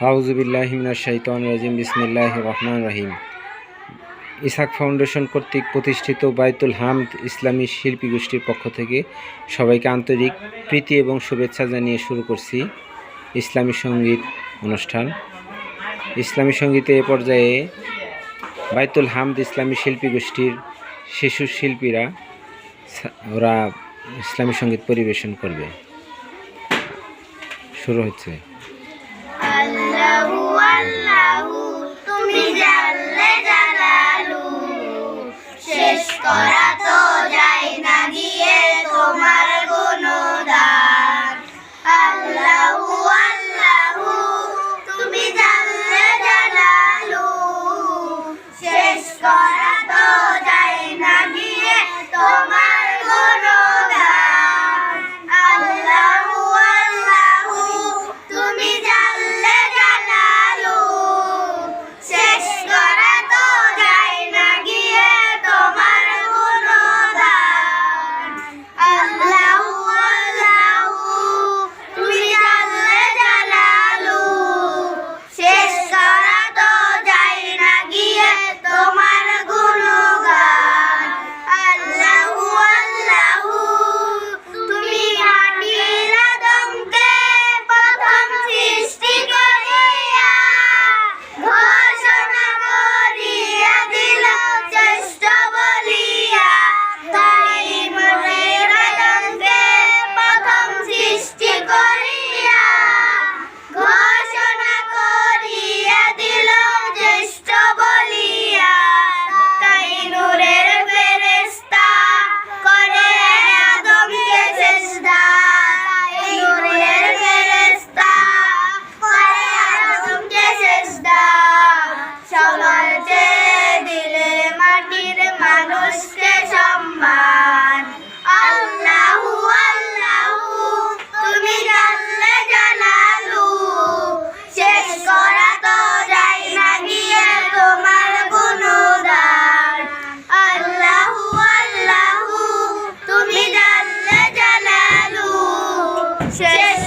আউযু বিল্লাহি মিনাশ শাইতানির রাজিম। বিসমিল্লাহির রহমানির রহিম। ইসহাক ফাউন্ডেশন কর্তৃক প্রতিষ্ঠিত বাইতুল হামদ ইসলামী শিল্পী গোষ্ঠীর পক্ষ থেকে সবাইকে আন্তরিক প্রীতি এবং শুভেচ্ছা জানিয়ে শুরু করছি ইসলামী সঙ্গীত অনুষ্ঠান। ইসলামী সঙ্গীতে এ পর্যায়ে বাইতুল হামদ ইসলামী শিল্পী গোষ্ঠীর শিশু শিল্পীরা ওরা ইসলামী সঙ্গীত পরিবেশন করবে। শুরু হচ্ছে। আল্লাহু আল্লাহু তুমি জাল্লে জালালু, শেষ করা তো যায় না গিয়ে তোমার গুণগান। আল্লাহু আল্লাহু তুমি জাল্লে জালালু, শেষ করা তো যায় না গিয়ে তোমার গুণগান। আল্লাহু আল্লাহু তুমি জাল্লে জালালু, শেষ করা তো যায় না গিয়ে তোমার গুণগান। আল্লাহু আল্লাহু তুমি জাল্লে জালালু, শেষ করা তো যায় না গিয়ে তোমার গুণগান। আল্লাহু আল্লাহু তুমি মাটির আদমকে প্রথম সৃষ্টি করিয়া ঘোষণা করিয়া দিল শ্রেষ্ঠ বলিয়া। তাই মাটির আদমকে প্রথম সৃষ্টি করিয়া ঘোষণা করিয়া দিল জ্যেষ্ঠ বলিয়া। তাই নূরের ফেরেশতা করে আদমকে সেজদা। তাই নূরের ফেরেশতা করে আদমকে সেজদা। সবার চেয়ে দিলে মাটির মানুষকে সম্মান। আল্লাহু আল্লাহু তুমি জাল্লে জালালু, শেষ করা তো যায় না গিয়ে তোমার গুণগান। আল্লাহু আল্লাহু তুমি জাল্লে জালালু, শেষ